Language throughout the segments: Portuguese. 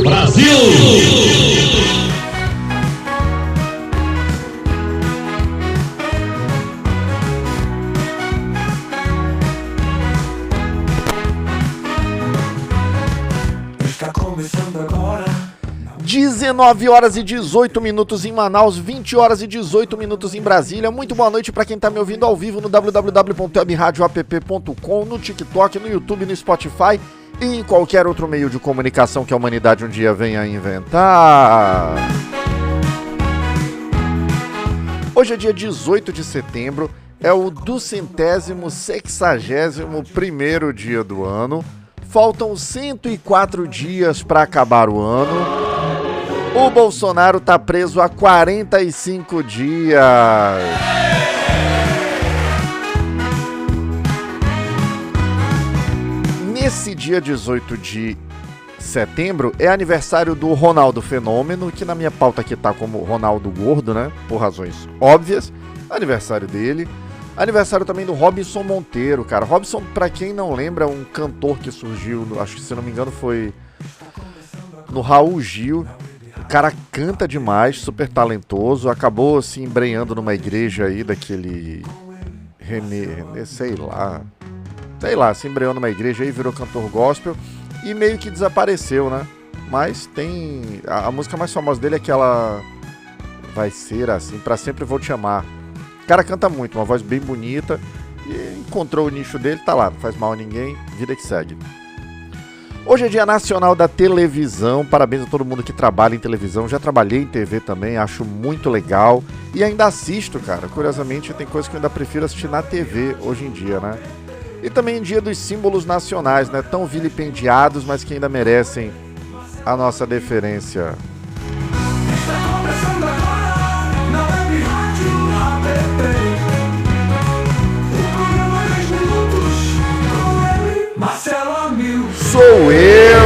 Brasil! 19 horas e 18 minutos em Manaus, 20 horas e 18 minutos em Brasília. Muito boa noite para quem tá me ouvindo ao vivo no www.webradioapp.com, no TikTok, no YouTube, no Spotify e em qualquer outro meio de comunicação que a humanidade um dia venha a inventar. Hoje é dia 18 de setembro, é o 261º dia do ano. Faltam 104 dias para acabar o ano. O Bolsonaro tá preso há 45 dias. Nesse dia 18 de setembro é aniversário do Ronaldo Fenômeno, que na minha pauta aqui tá como Ronaldo Gordo, né? Por razões óbvias. Aniversário dele. Aniversário também do Robson Monteiro, cara. Robson, pra quem não lembra, um cantor que surgiu, acho que se não me engano foi no Raul Gil. O cara canta demais, super talentoso, acabou se embrenhando numa igreja aí daquele René, sei lá, se embrenhou numa igreja aí, virou cantor gospel e meio que desapareceu, né? Mas tem, a música mais famosa dele é aquela Vai Ser Assim, Pra Sempre Vou Te Amar. O cara canta muito, uma voz bem bonita e encontrou o nicho dele, tá lá, não faz mal a ninguém, vida que segue. Hoje é Dia Nacional da Televisão, parabéns a todo mundo que trabalha em televisão, já trabalhei em TV também, acho muito legal e ainda assisto, cara, curiosamente tem coisas que eu ainda prefiro assistir na TV hoje em dia, né? E também Dia dos Símbolos Nacionais, né, tão vilipendiados, mas que ainda merecem a nossa deferência. Sou eu!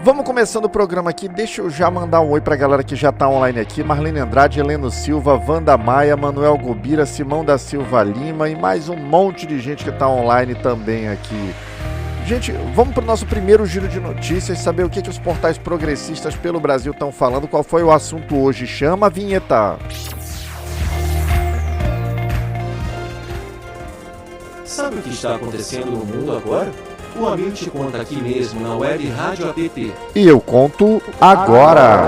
Vamos começando o programa aqui, deixa eu já mandar um oi pra galera que já tá online aqui. Marlene Andrade, Heleno Silva, Wanda Maia, Manuel Gobira, Simão da Silva Lima e mais um monte de gente que tá online também aqui. Gente, vamos pro nosso primeiro giro de notícias, saber o que os portais progressistas pelo Brasil estão falando, qual foi o assunto hoje. Chama a vinheta! Sabe o que está acontecendo no mundo agora? O Amir te conta aqui mesmo na Web Rádio App. E eu conto agora.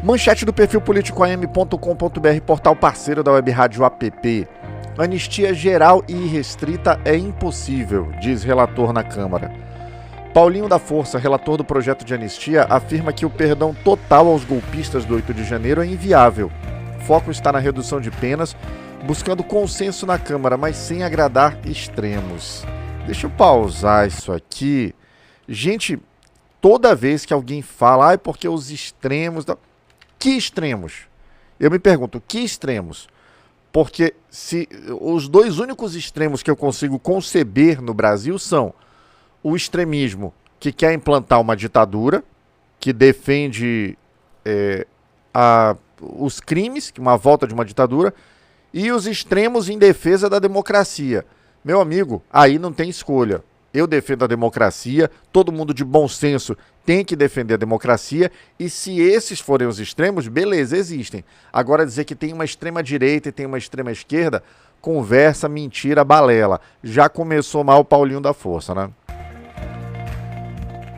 Manchete do perfil politicoam.com.br, portal parceiro da Web Rádio App. Anistia geral e irrestrita é impossível, diz relator na Câmara. Paulinho da Força, relator do projeto de anistia, afirma que o perdão total aos golpistas do 8 de janeiro é inviável. O foco está na redução de penas, buscando consenso na Câmara, mas sem agradar extremos. Deixa eu pausar isso aqui. Gente, toda vez que alguém fala, porque os extremos... Que extremos? Eu me pergunto, que extremos? Porque se os dois únicos extremos que eu consigo conceber no Brasil são o extremismo que quer implantar uma ditadura, que defende os crimes, uma volta de uma ditadura, e os extremos em defesa da democracia. Meu amigo, aí não tem escolha. Eu defendo a democracia, todo mundo de bom senso tem que defender a democracia, e se esses forem os extremos, beleza, existem. Agora dizer que tem uma extrema direita e tem uma extrema esquerda, conversa, mentira, balela. Já começou mal o Paulinho da Força, né?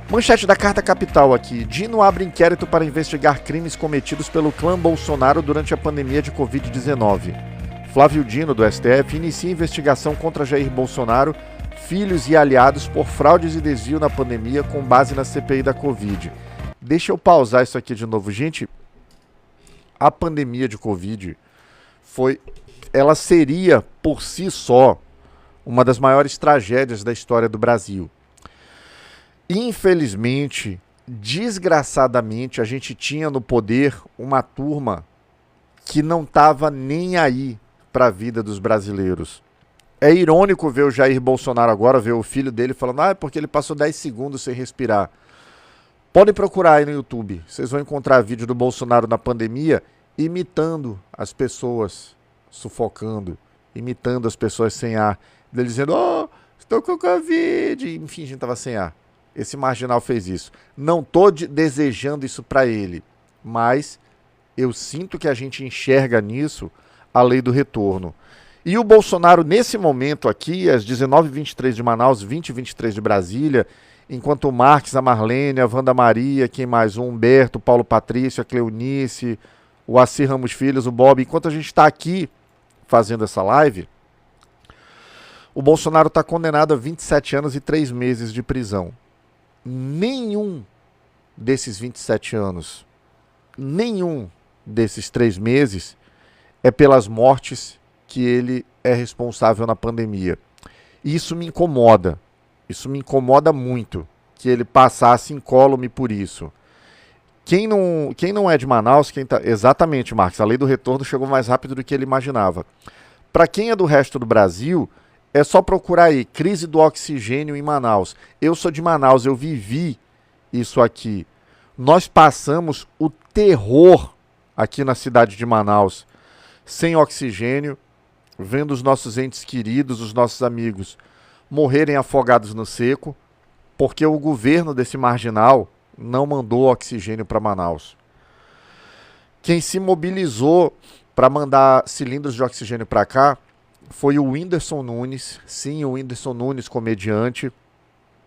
Manchete da Carta Capital aqui. Dino abre inquérito para investigar crimes cometidos pelo clã Bolsonaro durante a pandemia de Covid-19. Flávio Dino, do STF, inicia investigação contra Jair Bolsonaro, filhos e aliados por fraudes e desvio na pandemia com base na CPI da Covid. Deixa eu pausar isso aqui de novo. Gente, a pandemia de Covid ela seria, por si só, uma das maiores tragédias da história do Brasil. Infelizmente, desgraçadamente, a gente tinha no poder uma turma que não estava nem aí para a vida dos brasileiros. É irônico ver o Jair Bolsonaro agora, ver o filho dele falando, é porque ele passou 10 segundos sem respirar. Podem procurar aí no YouTube, vocês vão encontrar vídeo do Bolsonaro na pandemia imitando as pessoas, sufocando, imitando as pessoas sem ar, dele dizendo, estou com Covid, enfim, a gente estava sem ar. Esse marginal fez isso. Não estou desejando isso para ele, mas eu sinto que a gente enxerga nisso a lei do retorno. E o Bolsonaro, nesse momento aqui, às 19h23 de Manaus, 20h23 de Brasília, enquanto o Marques, a Marlene, a Wanda Maria, quem mais? O Humberto, o Paulo Patrício, a Cleonice, o Assir Ramos Filhos, o Bob, enquanto a gente está aqui fazendo essa live, o Bolsonaro está condenado a 27 anos e 3 meses de prisão. Nenhum desses 27 anos, nenhum desses 3 meses é pelas mortes que ele é responsável na pandemia. E isso me incomoda. Isso me incomoda muito, que ele passasse incólume por isso. Quem não é de Manaus, exatamente, Marcos, a lei do retorno chegou mais rápido do que ele imaginava. Para quem é do resto do Brasil, é só procurar aí, crise do oxigênio em Manaus. Eu sou de Manaus, eu vivi isso aqui. Nós passamos o terror aqui na cidade de Manaus, sem oxigênio, vendo os nossos entes queridos, os nossos amigos, morrerem afogados no seco, porque o governo desse marginal não mandou oxigênio para Manaus. Quem se mobilizou para mandar cilindros de oxigênio para cá foi o Whindersson Nunes, sim, o Whindersson Nunes, comediante,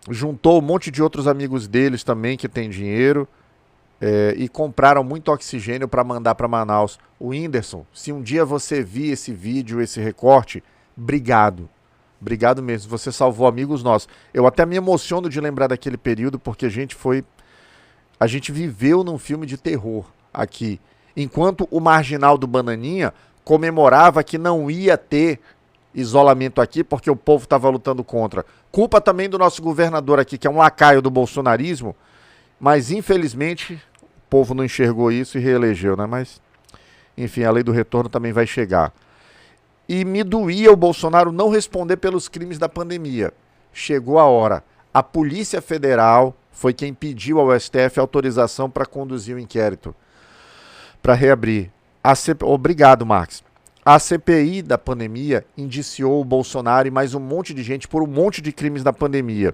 juntou um monte de outros amigos deles também que tem dinheiro e compraram muito oxigênio para mandar para Manaus. O Whindersson, se um dia você vir esse vídeo, esse recorte, obrigado. Obrigado mesmo, você salvou amigos nossos. Eu até me emociono de lembrar daquele período, porque a gente viveu num filme de terror aqui. Enquanto o marginal do Bananinha comemorava que não ia ter isolamento aqui, porque o povo estava lutando contra. Culpa também do nosso governador aqui, que é um lacaio do bolsonarismo, mas infelizmente o povo não enxergou isso e reelegeu, né? Mas, enfim, a lei do retorno também vai chegar. E me doía o Bolsonaro não responder pelos crimes da pandemia. Chegou a hora. A Polícia Federal foi quem pediu ao STF autorização para conduzir o inquérito, para reabrir. Obrigado, Marcos. A CPI da pandemia indiciou o Bolsonaro e mais um monte de gente por um monte de crimes da pandemia.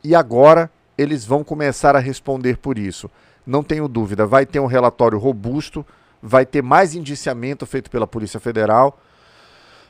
E agora eles vão começar a responder por isso. Não tenho dúvida, vai ter um relatório robusto, vai ter mais indiciamento feito pela Polícia Federal,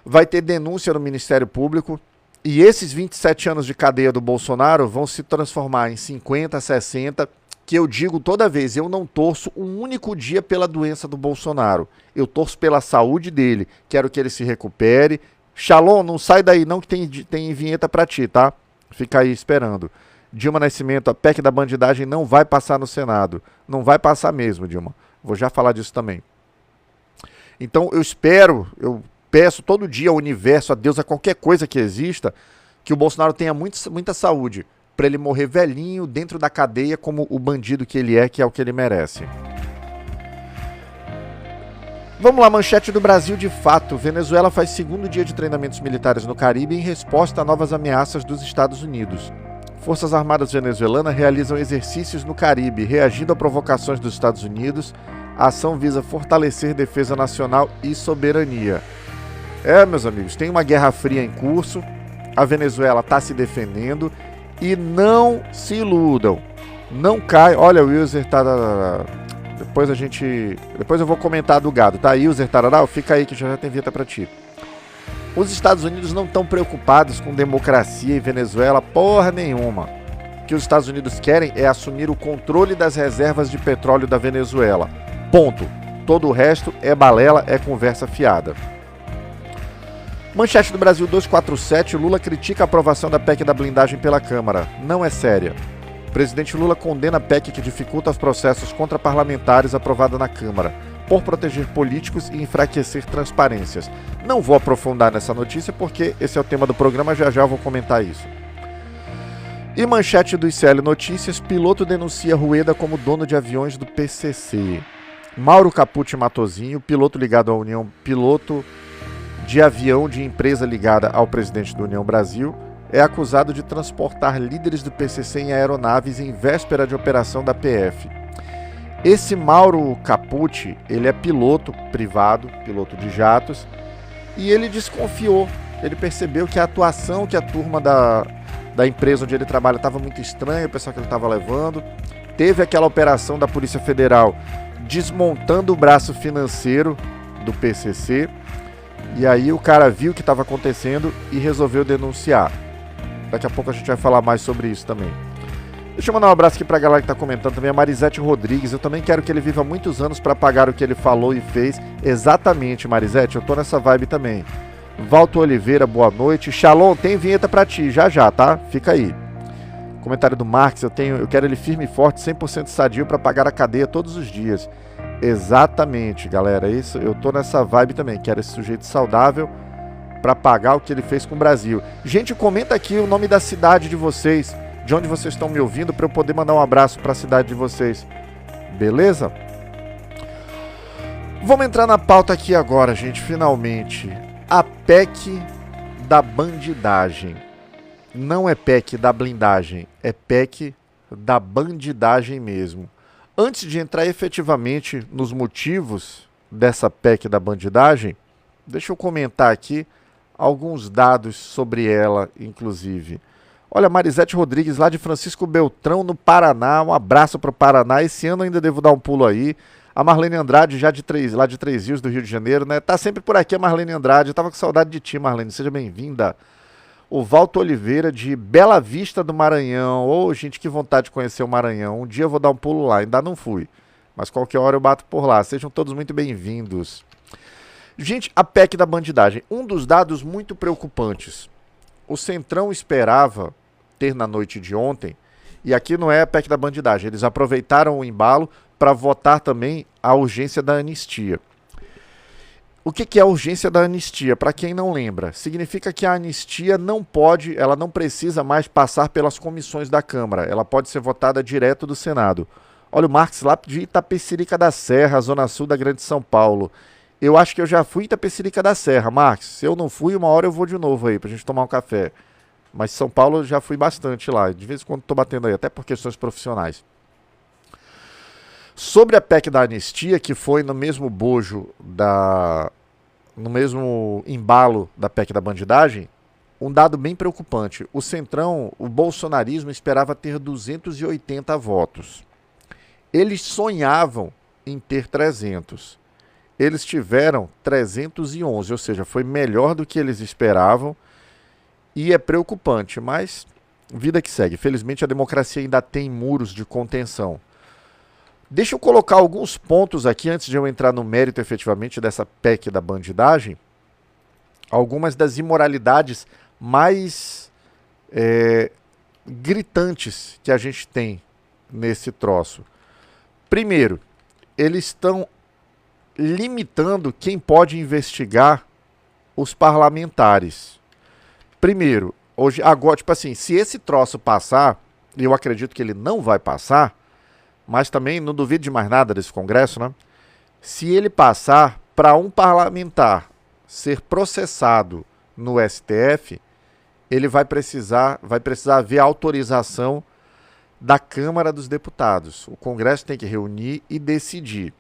vai ter denúncia no Ministério Público, e esses 27 anos de cadeia do Bolsonaro vão se transformar em 50, 60, que eu digo toda vez, eu não torço um único dia pela doença do Bolsonaro. Eu torço pela saúde dele, quero que ele se recupere. Shalom, não sai daí não, que tem vinheta pra ti, tá? Fica aí esperando. Dilma Nascimento, a PEC da bandidagem não vai passar no Senado. Não vai passar mesmo, Dilma. Vou já falar disso também. Então eu peço todo dia ao universo, a Deus, a qualquer coisa que exista, que o Bolsonaro tenha muita saúde, para ele morrer velhinho dentro da cadeia como o bandido que ele é, que é o que ele merece. Vamos lá, manchete do Brasil de fato. Venezuela faz segundo dia de treinamentos militares no Caribe em resposta a novas ameaças dos Estados Unidos. Forças Armadas venezuelanas realizam exercícios no Caribe, reagindo a provocações dos Estados Unidos. A ação visa fortalecer defesa nacional e soberania. Meus amigos, tem uma guerra fria em curso, a Venezuela está se defendendo e não se iludam, não cai. Olha, o user tá... Depois eu vou comentar do gado, tá? User tarará, fica aí que já tem vinheta pra ti. Os Estados Unidos não estão preocupados com democracia em Venezuela, porra nenhuma. O que os Estados Unidos querem é assumir o controle das reservas de petróleo da Venezuela. Ponto. Todo o resto é balela, é conversa fiada. Manchete do Brasil 247, Lula critica a aprovação da PEC da blindagem pela Câmara. Não é séria. O presidente Lula condena a PEC que dificulta os processos contra parlamentares aprovada na Câmara, por proteger políticos e enfraquecer transparências. Não vou aprofundar nessa notícia porque esse é o tema do programa, já eu vou comentar isso. E manchete do ICL Notícias, piloto denuncia Rueda como dono de aviões do PCC. Mauro Capucci Matozinho, piloto ligado à União, piloto de avião de empresa ligada ao presidente da União Brasil, é acusado de transportar líderes do PCC em aeronaves em véspera de operação da PF. Esse Mauro Capucci, ele é piloto privado, piloto de jatos, e ele desconfiou. Ele percebeu que a atuação que a turma da empresa onde ele trabalha estava muito estranha, o pessoal que ele estava levando. Teve aquela operação da Polícia Federal desmontando o braço financeiro do PCC. E aí o cara viu o que estava acontecendo e resolveu denunciar. Daqui a pouco a gente vai falar mais sobre isso também. Deixa eu mandar um abraço aqui pra galera que tá comentando também, a Marisete Rodrigues. Eu também quero que ele viva muitos anos pra pagar o que ele falou e fez. Exatamente, Marisete, eu tô nessa vibe também. Valto Oliveira, boa noite. Shalom, tem vinheta pra ti, já, tá? Fica aí. Comentário do Marx, eu quero ele firme e forte, 100% sadio pra pagar a cadeia todos os dias. Exatamente, galera, isso, eu tô nessa vibe também, quero esse sujeito saudável pra pagar o que ele fez com o Brasil. Gente, comenta aqui o nome da cidade de vocês, de onde vocês estão me ouvindo, pra eu poder mandar um abraço pra cidade de vocês. Beleza? Vamos entrar na pauta aqui agora, gente, finalmente. A PEC da bandidagem. Não é PEC da blindagem, é PEC da bandidagem mesmo. Antes de entrar efetivamente nos motivos dessa PEC da bandidagem, deixa eu comentar aqui alguns dados sobre ela, inclusive. Olha, Marisete Rodrigues, lá de Francisco Beltrão, no Paraná. Um abraço para o Paraná. Esse ano ainda devo dar um pulo aí. A Marlene Andrade, lá de Três Rios, do Rio de Janeiro, né? Tá sempre por aqui a Marlene Andrade. Eu tava com saudade de ti, Marlene. Seja bem-vinda. O Valto Oliveira, de Bela Vista do Maranhão. Ô, gente, que vontade de conhecer o Maranhão. Um dia eu vou dar um pulo lá. Ainda não fui. Mas qualquer hora eu bato por lá. Sejam todos muito bem-vindos. Gente, a PEC da bandidagem. Um dos dados muito preocupantes. O Centrão esperava ter na noite de ontem, e aqui não é a PEC da bandidagem, eles aproveitaram o embalo para votar também a urgência da anistia. O que é a urgência da anistia? Para quem não lembra, significa que a anistia ela não precisa mais passar pelas comissões da Câmara, ela pode ser votada direto do Senado. Olha o Marcos lá de Itapecerica da Serra, zona sul da Grande São Paulo. Eu acho que eu já fui em Itapecerica da Serra, Marcos. Se eu não fui, uma hora eu vou de novo aí pra gente tomar um café. Mas São Paulo eu já fui bastante lá. De vez em quando estou batendo aí, até por questões profissionais. Sobre a PEC da anistia, que foi no mesmo bojo no mesmo embalo da PEC da bandidagem, um dado bem preocupante. O Centrão, o bolsonarismo esperava ter 280 votos. Eles sonhavam em ter 300. Eles tiveram 311, ou seja, foi melhor do que eles esperavam. E é preocupante, mas vida que segue. Felizmente a democracia ainda tem muros de contenção. Deixa eu colocar alguns pontos aqui, antes de eu entrar no mérito efetivamente dessa PEC da bandidagem. Algumas das imoralidades mais gritantes que a gente tem nesse troço. Primeiro, eles estão limitando quem pode investigar os parlamentares. Primeiro, agora, tipo assim, se esse troço passar, e eu acredito que ele não vai passar, mas também não duvido de mais nada desse Congresso, né? Se ele passar, para um parlamentar ser processado no STF, ele vai precisar haver autorização da Câmara dos Deputados. O Congresso tem que reunir e decidir.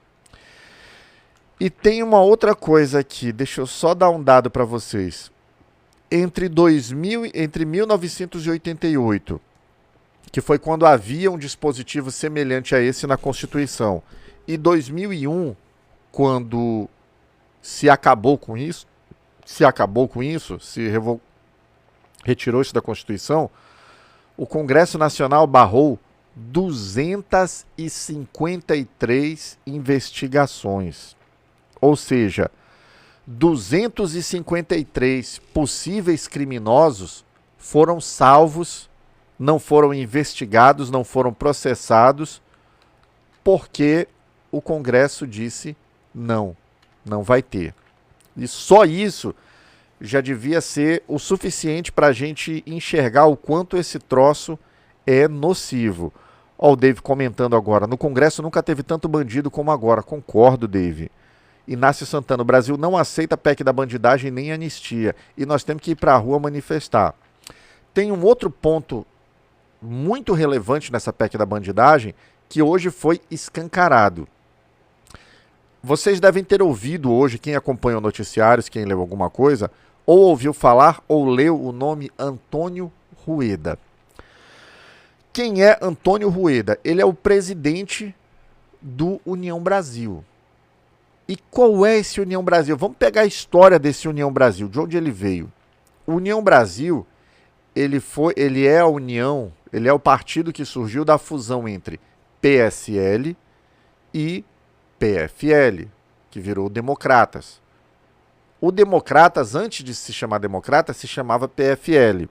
E tem uma outra coisa aqui, deixa eu só dar um dado para vocês. Entre 1988, que foi quando havia um dispositivo semelhante a esse na Constituição, e 2001, quando se retirou isso da Constituição, o Congresso Nacional barrou 253 investigações. Ou seja, 253 possíveis criminosos foram salvos, não foram investigados, não foram processados, porque o Congresso disse não vai ter. E só isso já devia ser o suficiente para a gente enxergar o quanto esse troço é nocivo. Ó, o Dave comentando agora, no Congresso nunca teve tanto bandido como agora. Concordo, Dave. Inácio Santana, o Brasil não aceita a PEC da bandidagem nem anistia, e nós temos que ir para a rua manifestar. Tem um outro ponto muito relevante nessa PEC da bandidagem, que hoje foi escancarado. Vocês devem ter ouvido hoje, quem acompanha noticiários, quem leu alguma coisa, ou ouviu falar ou leu o nome Antônio Rueda. Quem é Antônio Rueda? Ele é o presidente do União Brasil. E qual é esse União Brasil? Vamos pegar a história desse União Brasil, de onde ele veio. O União Brasil, ele é a união, ele é o partido que surgiu da fusão entre PSL e PFL, que virou Democratas. O Democratas, antes de se chamar Democrata, se chamava PFL.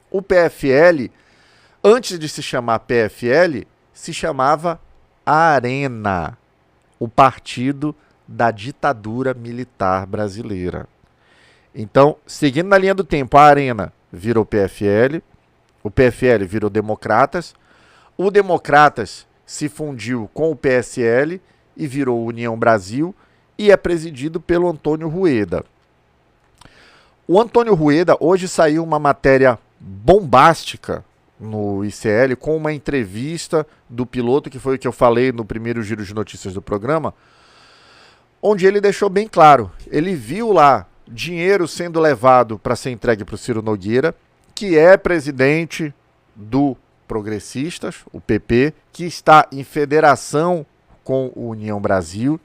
O PFL, antes de se chamar PFL, se chamava Arena, o partido da ditadura militar brasileira. Então, seguindo na linha do tempo, a Arena virou PFL, o PFL virou Democratas, o Democratas se fundiu com o PSL e virou União Brasil e é presidido pelo Antônio Rueda. O Antônio Rueda, hoje saiu uma matéria bombástica no ICL com uma entrevista do piloto, que foi o que eu falei no primeiro giro de notícias do programa, onde ele deixou bem claro, ele viu lá dinheiro sendo levado para ser entregue para o Ciro Nogueira, que é presidente do Progressistas, o PP, que está em federação com o União Brasil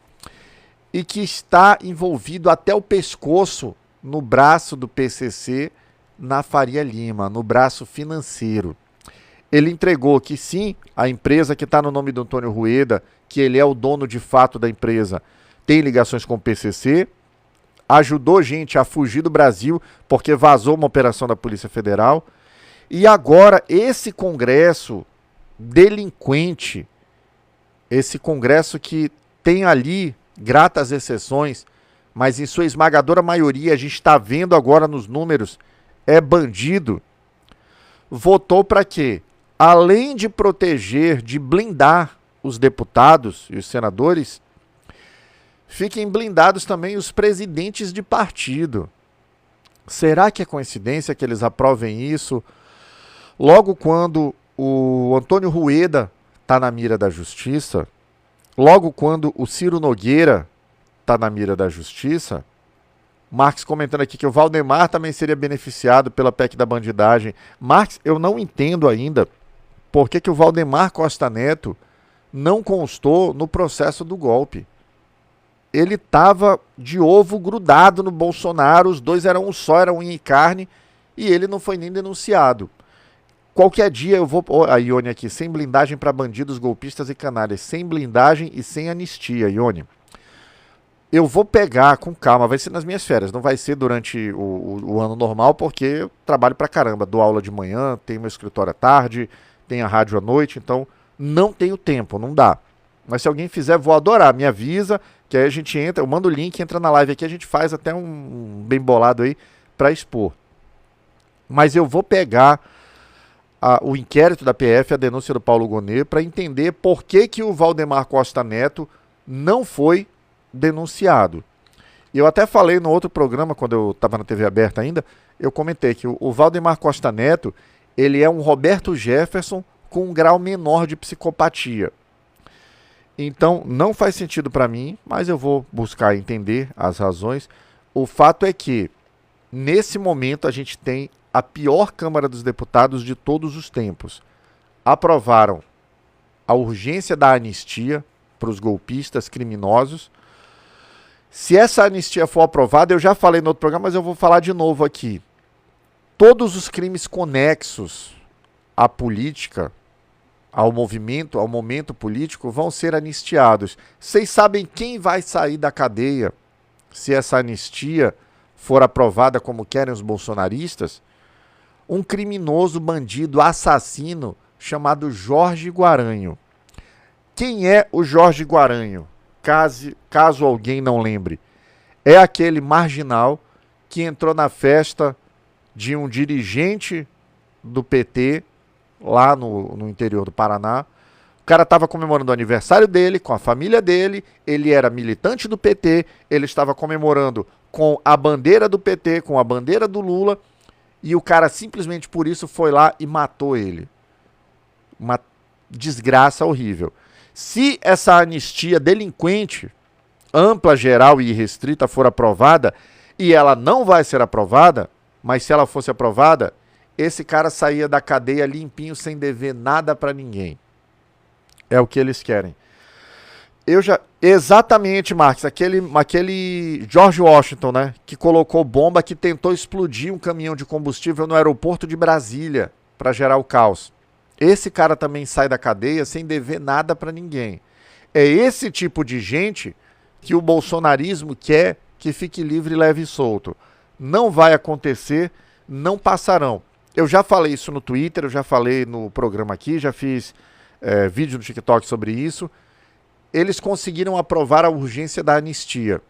e que está envolvido até o pescoço no braço do PCC na Faria Lima, no braço financeiro. Ele entregou que sim, a empresa que está no nome do Antônio Rueda, que ele é o dono de fato da empresa, tem ligações com o PCC, ajudou gente a fugir do Brasil porque vazou uma operação da Polícia Federal. E agora esse Congresso delinquente, esse Congresso que tem ali gratas exceções, mas em sua esmagadora maioria, a gente está vendo agora nos números, é bandido, votou para quê? Além de proteger, de blindar os deputados e os senadores, fiquem blindados também os presidentes de partido. Será que é coincidência que eles aprovem isso logo quando o Antônio Rueda está na mira da justiça? Logo quando o Ciro Nogueira está na mira da justiça? Marx comentando aqui que o Valdemar também seria beneficiado pela PEC da bandidagem. Marx, eu não entendo ainda por que o Valdemar Costa Neto não constou no processo do golpe. Ele estava de ovo grudado no Bolsonaro, os dois eram um só, eram unha e carne, e ele não foi nem denunciado. Qualquer dia eu vou... a Ione aqui, sem blindagem para bandidos, golpistas e canalhas. Sem blindagem e sem anistia, Ione. Eu vou pegar com calma, vai ser nas minhas férias, não vai ser durante o ano normal, porque eu trabalho pra caramba. Dou aula de manhã, tenho meu escritório à tarde, tenho a rádio à noite, então não tenho tempo, não dá. Mas se alguém fizer, vou adorar, me avisa, que aí a gente entra, eu mando o link, entra na live aqui, a gente faz até um bem bolado aí pra expor. Mas eu vou pegar o inquérito da PF, a denúncia do Paulo Gonet, para entender por que o Valdemar Costa Neto não foi denunciado. Eu até falei no outro programa, quando eu estava na TV aberta ainda, eu comentei que o Valdemar Costa Neto, ele é um Roberto Jefferson com um grau menor de psicopatia. Então, não faz sentido para mim, mas eu vou buscar entender as razões. O fato é que, nesse momento, a gente tem a pior Câmara dos Deputados de todos os tempos. Aprovaram a urgência da anistia para os golpistas criminosos. Se essa anistia for aprovada, eu já falei no outro programa, mas eu vou falar de novo aqui. Todos os crimes conexos à política, ao movimento, ao momento político, vão ser anistiados. Vocês sabem quem vai sair da cadeia se essa anistia for aprovada como querem os bolsonaristas? Um criminoso, bandido, assassino chamado Jorge Guaranho. Quem é o Jorge Guaranho? Caso alguém não lembre. É aquele marginal que entrou na festa de um dirigente do PT lá no interior do Paraná. O cara estava comemorando o aniversário dele, com a família dele, ele era militante do PT, ele estava comemorando com a bandeira do PT, com a bandeira do Lula, e o cara simplesmente por isso foi lá e matou ele. Uma desgraça horrível. Se essa anistia delinquente ampla, geral e irrestrita for aprovada, e ela não vai ser aprovada, mas se ela fosse aprovada, esse cara saía da cadeia limpinho, sem dever nada para ninguém. É o que eles querem. Exatamente, Marcos, aquele George Washington, né, que colocou bomba, que tentou explodir um caminhão de combustível no aeroporto de Brasília para gerar o caos. Esse cara também sai da cadeia sem dever nada para ninguém. É esse tipo de gente que o bolsonarismo quer que fique livre, leve e solto. Não vai acontecer, não passarão. Eu já falei isso no Twitter, eu já falei no programa aqui, já fiz vídeo no TikTok sobre isso. Eles conseguiram aprovar a urgência da anistia.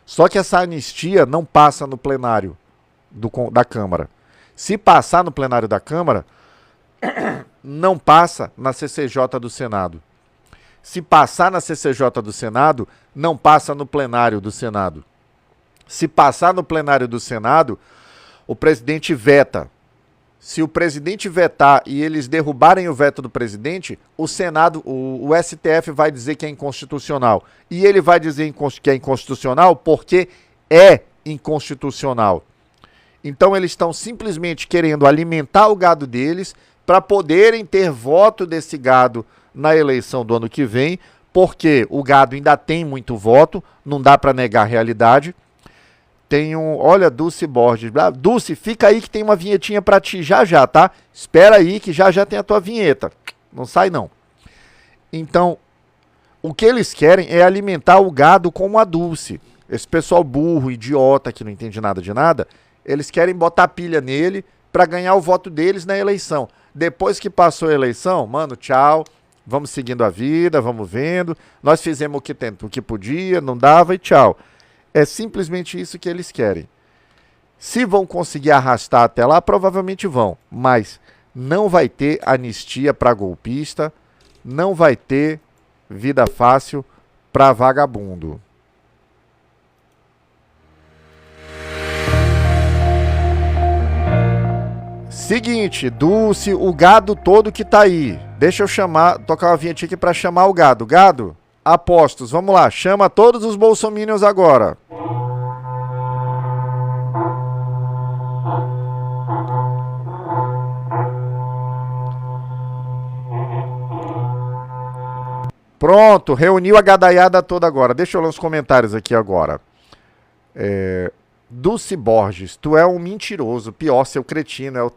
Só que essa anistia não passa no plenário da Câmara. Se passar no plenário da Câmara, não passa na CCJ do Senado. Se passar na CCJ do Senado, não passa no plenário do Senado. Se passar no plenário do Senado, o presidente veta. Se o presidente vetar e eles derrubarem o veto do presidente, o Senado, o STF vai dizer que é inconstitucional. E ele vai dizer que é inconstitucional porque é inconstitucional. Então eles estão simplesmente querendo alimentar o gado deles para poderem ter voto desse gado na eleição do ano que vem, porque o gado ainda tem muito voto, não dá para negar a realidade. Olha, Dulce Borges. Dulce, fica aí que tem uma vinhetinha pra ti já, tá? Espera aí que já tem a tua vinheta. Não sai não. Então, o que eles querem é alimentar o gado como a Dulce. Esse pessoal burro, idiota, que não entende nada de nada, eles querem botar pilha nele pra ganhar o voto deles na eleição. Depois que passou a eleição, mano, tchau. Vamos seguindo a vida, vamos vendo. Nós fizemos o que podia, não dava e tchau. É simplesmente isso que eles querem. Se vão conseguir arrastar até lá, provavelmente vão. Mas não vai ter anistia para golpista, não vai ter vida fácil para vagabundo. Seguinte, Dulce, o gado todo que tá aí. Deixa eu tocar uma vinheta aqui para chamar o gado. Gado, apostos, vamos lá, chama todos os bolsominions agora. Pronto, reuniu a gadaiada toda agora. Deixa eu ler os comentários aqui agora. Dulce Borges, tu é um mentiroso, pior, seu cretino.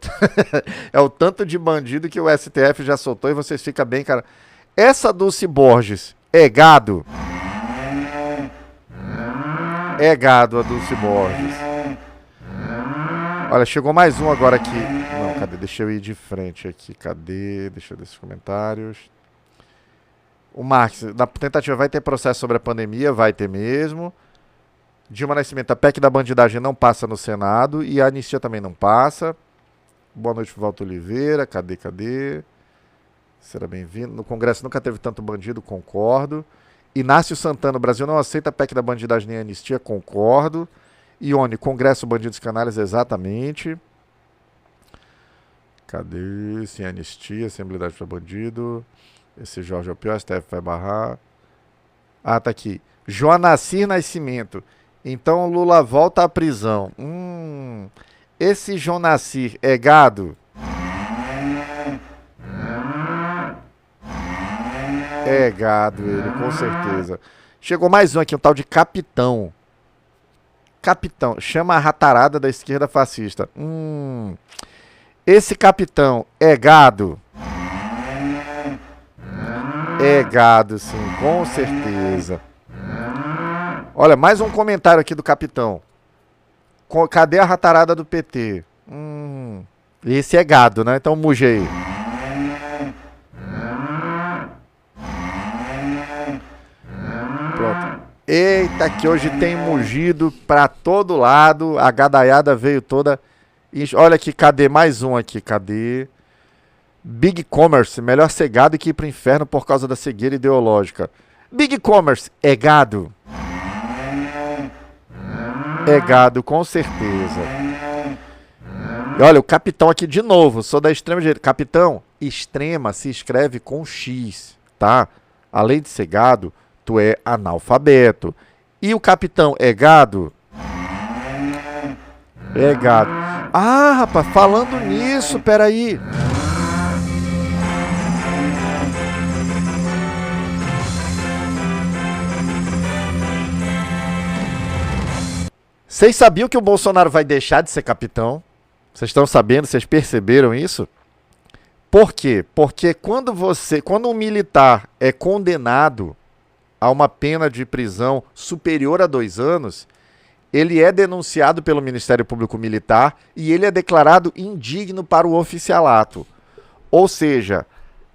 É o tanto de bandido que o STF já soltou e vocês ficam bem, cara. Essa Dulce Borges é gado? É gado a Dulce Borges. Olha, chegou mais um agora aqui. Não, cadê? Deixa eu ir de frente aqui. Cadê? Deixa eu ver esses comentários. O Marx, na tentativa vai ter processo sobre a pandemia, vai ter mesmo. Dilma Nascimento, a PEC da bandidagem não passa no Senado e a anistia também não passa. Boa noite, Walter Oliveira. Cadê? Será bem-vindo. No Congresso nunca teve tanto bandido, concordo. Inácio Santana, o Brasil não aceita a PEC da bandidagem nem a anistia, concordo. Ione, Congresso Bandidos Canalhas, exatamente. Cadê? Sem anistia, sem habilidade para bandido. Esse Jorge é o pior, STF vai barrar. Ah, tá aqui. Joanacir Nascimento. Então Lula volta à prisão. Esse Joanacir é gado? É gado ele, com certeza. Chegou mais um aqui, um tal de Capitão. Capitão, chama a ratarada da esquerda fascista. Esse Capitão é gado? É gado, sim, com certeza. Olha, mais um comentário aqui do Capitão. Cadê a ratarada do PT? Esse é gado, né? Então muge aí. Pronto. Eita, que hoje tem mugido pra todo lado. A gadaiada veio toda. Olha aqui, cadê mais um aqui? Cadê? Big Commerce, melhor ser gado que ir pro inferno por causa da cegueira ideológica. Big Commerce, é gado? É gado, com certeza. E olha, o Capitão aqui de novo, sou da extrema direita. Capitão, extrema se escreve com X, tá? Além de ser gado, tu é analfabeto. E o capitão é gado? É gado. Ah, rapaz, falando nisso, peraí. Vocês sabiam que o Bolsonaro vai deixar de ser capitão? Vocês estão sabendo? Vocês perceberam isso? Por quê? Porque quando um militar é condenado a uma pena de prisão superior a 2 anos, ele é denunciado pelo Ministério Público Militar e ele é declarado indigno para o oficialato. Ou seja,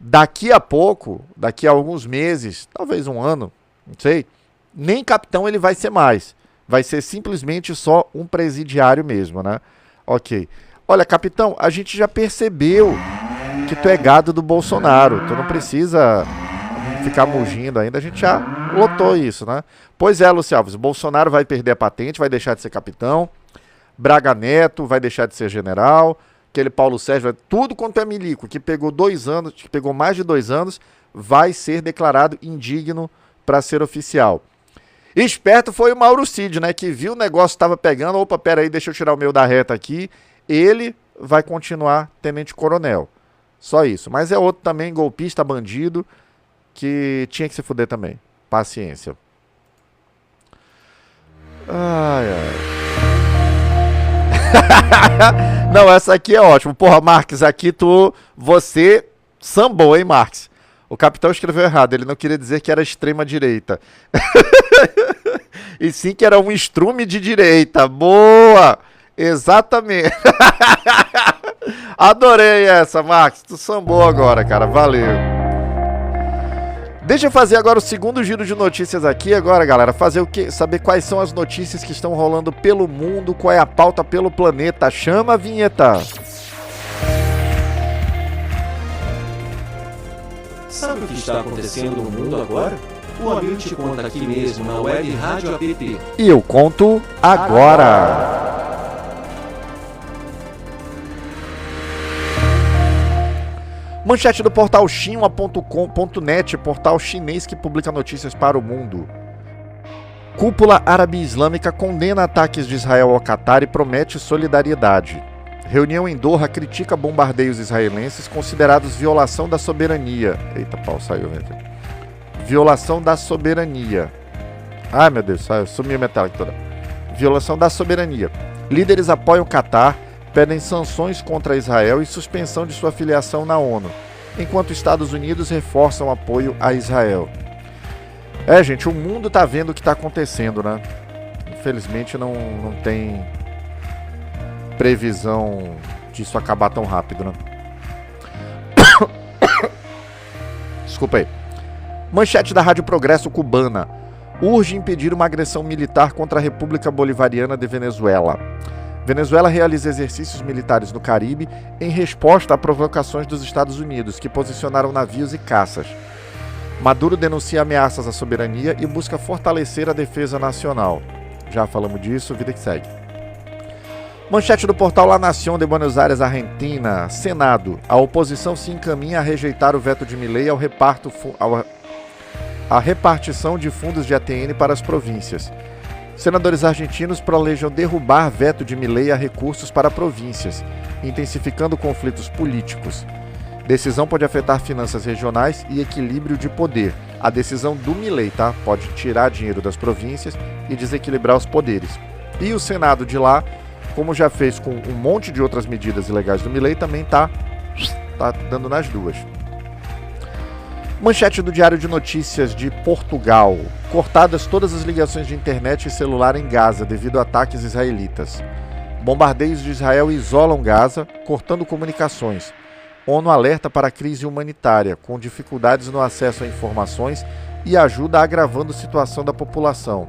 daqui a pouco, daqui a alguns meses, talvez um ano, não sei, nem capitão ele vai ser mais. Vai ser simplesmente só um presidiário mesmo, né? Ok. Olha, capitão, a gente já percebeu que tu é gado do Bolsonaro. Tu não precisa ficar mugindo ainda. A gente já lotou isso, né? Pois é, Lúcio Alves. O Bolsonaro vai perder a patente, vai deixar de ser capitão. Braga Neto vai deixar de ser general. Aquele Paulo Sérgio, tudo quanto é milico que pegou 2 anos, que pegou mais de 2 anos, vai ser declarado indigno para ser oficial. Esperto foi o Mauro Cid, né? Que viu o negócio estava pegando. Opa, peraí, deixa eu tirar o meu da reta aqui. Ele vai continuar tenente-coronel. Só isso. Mas é outro também, golpista, bandido, que tinha que se fuder também. Paciência. Ai, ai. Não, essa aqui é ótima. Porra, Marques, aqui você sambou, hein, Marques? O capitão escreveu errado, ele não queria dizer que era extrema-direita. E sim que era um estrume de direita. Boa! Exatamente. Adorei essa, Max. Tu sambou agora, cara. Valeu. Deixa eu fazer agora o segundo giro de notícias aqui. Agora, galera, fazer o quê? Saber quais são as notícias que estão rolando pelo mundo, qual é a pauta pelo planeta. Chama a vinheta. Sabe o que está acontecendo no mundo agora? O Amir te conta aqui mesmo na Web Rádio APT. E eu conto agora. Manchete do portal xinhua.com.net, portal chinês que publica notícias para o mundo. Cúpula árabe islâmica condena ataques de Israel ao Catar e promete solidariedade. Reunião em Doha critica bombardeios israelenses considerados violação da soberania. Eita, pau, saiu, velho. Violação da soberania. Ai, meu Deus, sumiu metálico toda. Violação da soberania. Líderes apoiam o Catar, pedem sanções contra Israel e suspensão de sua filiação na ONU, enquanto Estados Unidos reforçam apoio a Israel. É, gente, o mundo tá vendo o que tá acontecendo, né? Infelizmente não tem previsão disso acabar tão rápido, né? Desculpa aí. Manchete da Rádio Progresso cubana. Urge impedir uma agressão militar contra a República Bolivariana de Venezuela. Venezuela realiza exercícios militares no Caribe em resposta a provocações dos Estados Unidos, que posicionaram navios e caças. Maduro denuncia ameaças à soberania e busca fortalecer a defesa nacional. Já falamos disso, vida que segue. Manchete do portal La Nación de Buenos Aires, Argentina. Senado. A oposição se encaminha a rejeitar o veto de Milei a repartição de fundos de ATN para as províncias. Senadores argentinos planejam derrubar veto de Milei a recursos para províncias, intensificando conflitos políticos. Decisão pode afetar finanças regionais e equilíbrio de poder. A decisão do Milei, tá? Pode tirar dinheiro das províncias e desequilibrar os poderes. E o Senado de lá, como já fez com um monte de outras medidas ilegais do Milei, também tá dando nas duas. Manchete do Diário de Notícias de Portugal. Cortadas todas as ligações de internet e celular em Gaza devido a ataques israelitas. Bombardeios de Israel isolam Gaza, cortando comunicações. ONU alerta para a crise humanitária, com dificuldades no acesso a informações e ajuda agravando a situação da população.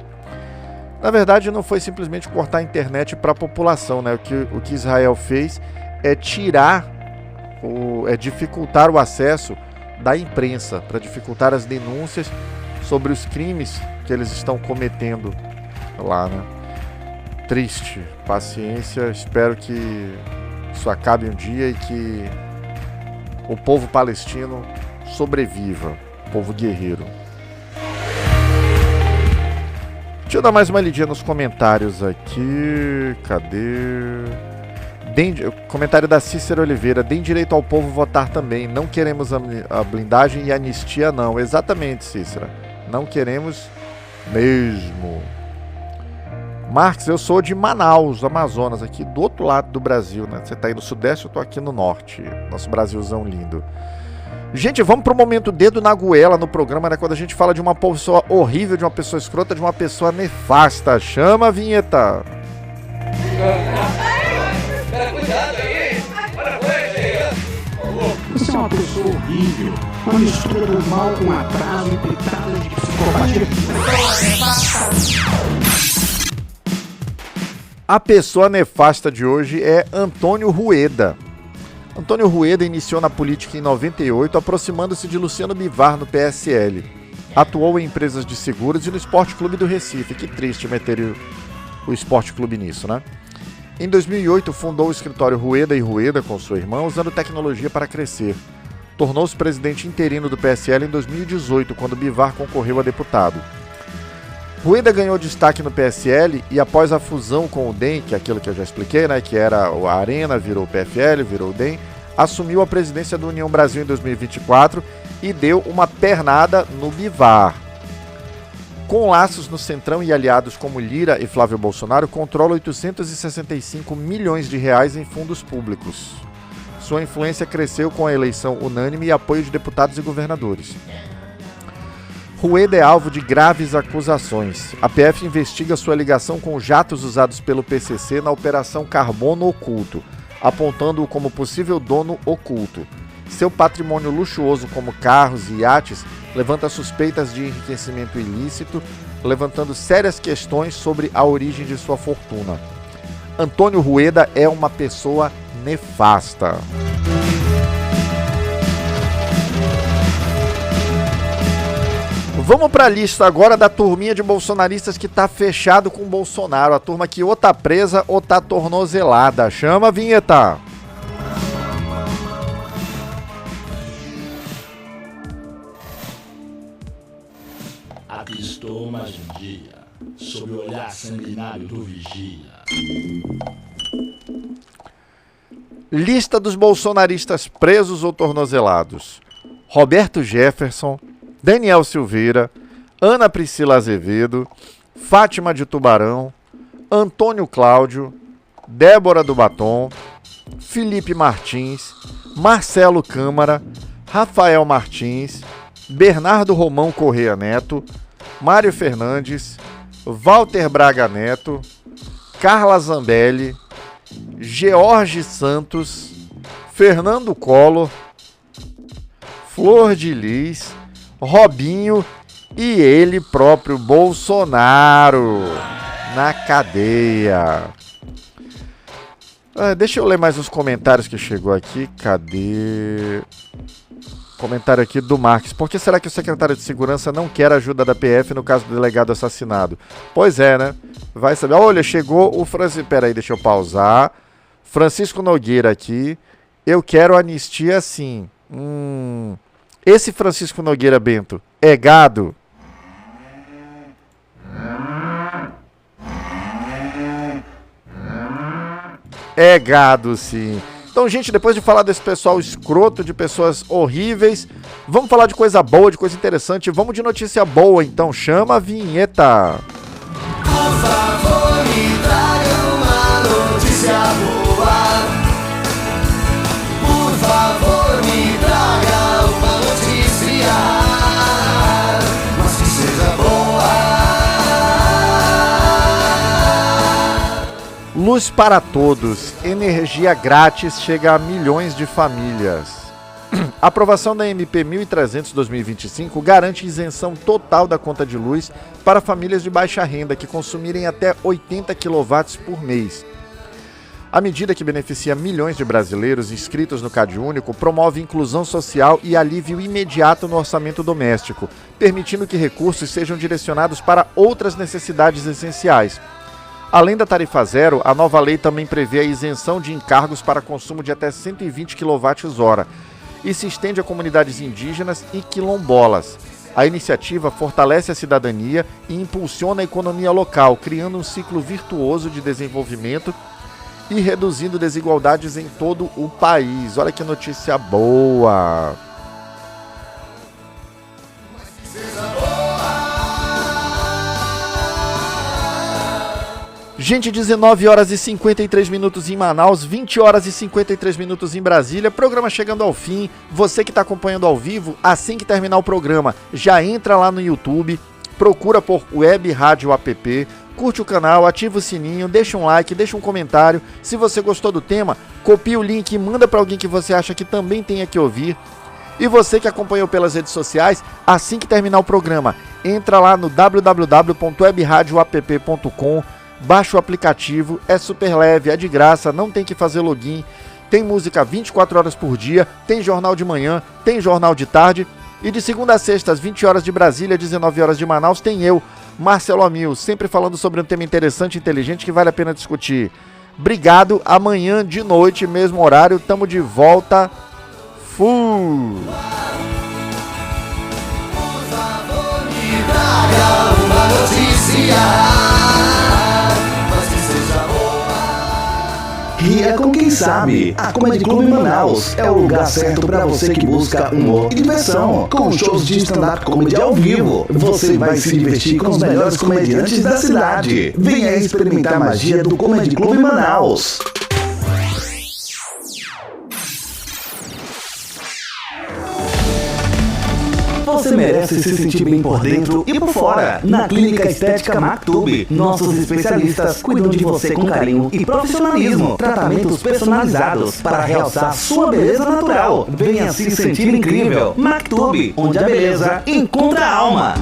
Na verdade, não foi simplesmente cortar a internet para a população, né? O que Israel fez é dificultar o acesso da imprensa, para dificultar as denúncias sobre os crimes que eles estão cometendo lá, né? Triste, paciência, espero que isso acabe um dia e que o povo palestino sobreviva, o povo guerreiro. Deixa eu dar mais uma lidinha nos comentários aqui. Cadê? Comentário da Cícera Oliveira. Deem direito ao povo votar também. Não queremos a blindagem e anistia, não. Exatamente, Cícera. Não queremos mesmo. Marques, eu sou de Manaus, Amazonas, aqui do outro lado do Brasil, né? Você tá aí no sudeste, eu tô aqui no norte. Nosso Brasilzão lindo. Gente, vamos pro momento dedo na goela no programa, né? Quando a gente fala de uma pessoa horrível, de uma pessoa escrota, de uma pessoa nefasta. Chama a vinheta. Cuidado aí! Você é uma pessoa horrível, uma mistura do mal com atraso e pitadas de psicopatia. A pessoa nefasta de hoje é Antônio Rueda. Antônio Rueda iniciou na política em 98, aproximando-se de Luciano Bivar no PSL. Atuou em empresas de seguros e no Esporte Clube do Recife. Que triste meter o Esporte Clube nisso, né? Em 2008, fundou o escritório Rueda e Rueda com sua irmã, usando tecnologia para crescer. Tornou-se presidente interino do PSL em 2018, quando Bivar concorreu a deputado. Rueda ganhou destaque no PSL e após a fusão com o DEM, que é aquilo que eu já expliquei, né, que era a Arena, virou o PFL, virou o DEM, assumiu a presidência do União Brasil em 2024 e deu uma pernada no Bivar. Com laços no Centrão e aliados como Lira e Flávio Bolsonaro, controla 865 milhões de reais em fundos públicos. Sua influência cresceu com a eleição unânime e apoio de deputados e governadores. Rueda é alvo de graves acusações. A PF investiga sua ligação com jatos usados pelo PCC na Operação Carbono Oculto, apontando-o como possível dono oculto. Seu patrimônio luxuoso, como carros e iates, levanta suspeitas de enriquecimento ilícito, levantando sérias questões sobre a origem de sua fortuna. Antônio Rueda é uma pessoa nefasta. Vamos para a lista agora da turminha de bolsonaristas que tá fechado com o Bolsonaro. A turma que ou tá presa ou tá tornozelada. Chama a vinheta. Avistou mais um dia, sob o olhar sanguinário do vigia. Lista dos bolsonaristas presos ou tornozelados. Roberto Jefferson, Daniel Silveira, Ana Priscila Azevedo, Fátima de Tubarão, Antônio Cláudio, Débora do Batom, Felipe Martins, Marcelo Câmara, Rafael Martins, Bernardo Romão Correia Neto, Mário Fernandes, Walter Braga Neto, Carla Zambelli, George Santos, Fernando Collor, Flor de Lis, Robinho e ele próprio, Bolsonaro, na cadeia. Deixa eu ler mais os comentários que chegou aqui. Cadê? Comentário aqui do Marques. Por que será que o secretário de Segurança não quer a ajuda da PF no caso do delegado assassinado? Pois é, né? Vai saber. Olha, chegou o Francisco... Peraí, deixa eu pausar. Francisco Nogueira aqui. Eu quero anistia sim. Esse Francisco Nogueira Bento é gado? É gado, sim. Então, gente, depois de falar desse pessoal escroto, de pessoas horríveis, vamos falar de coisa boa, de coisa interessante. Vamos de notícia boa, então. Chama a vinheta. Por favor, me traga uma notícia boa. Por favor, me traga uma notícia, mas que seja boa. Luz para todos. Energia grátis chega a milhões de famílias. A aprovação da MP 1300/2025 garante isenção total da conta de luz para famílias de baixa renda que consumirem até 80 kW por mês. A medida, que beneficia milhões de brasileiros inscritos no CadÚnico, promove inclusão social e alívio imediato no orçamento doméstico, permitindo que recursos sejam direcionados para outras necessidades essenciais. Além da tarifa zero, a nova lei também prevê a isenção de encargos para consumo de até 120 kWh e se estende a comunidades indígenas e quilombolas. A iniciativa fortalece a cidadania e impulsiona a economia local, criando um ciclo virtuoso de desenvolvimento e reduzindo desigualdades em todo o país. Olha que notícia boa! Gente, 19 horas e 53 minutos em Manaus, 20 horas e 53 minutos em Brasília, programa chegando ao fim. Você que está acompanhando ao vivo, assim que terminar o programa, já entra lá no YouTube, procura por Web Rádio App, curte o canal, ativa o sininho, deixa um like, deixa um comentário. Se você gostou do tema, copia o link e manda para alguém que você acha que também tenha que ouvir. E você que acompanhou pelas redes sociais, assim que terminar o programa, entra lá no www.webradioapp.com, baixa o aplicativo, é super leve, é de graça, não tem que fazer login, tem música 24 horas por dia, tem jornal de manhã, tem jornal de tarde, e de segunda a sexta, às 20 horas de Brasília, 19 horas de Manaus, tem eu, Marcelo Amil, sempre falando sobre um tema interessante e inteligente que vale a pena discutir. Obrigado, amanhã de noite, mesmo horário, tamo de volta. Fui! Por favor, me traga uma notícia. Ria com quem sabe. A Comedy Club Manaus é o lugar certo para você que busca humor e diversão. Com shows de stand-up comedy ao vivo, você vai se divertir com os melhores comediantes da cidade. Venha experimentar a magia do Comedy Club Manaus. Você merece se sentir bem por dentro e por fora. Na Clínica Estética Mactub, nossos especialistas cuidam de você com carinho e profissionalismo. Tratamentos personalizados para realçar sua beleza natural. Venha se sentir incrível. Mactub, onde a beleza encontra a alma.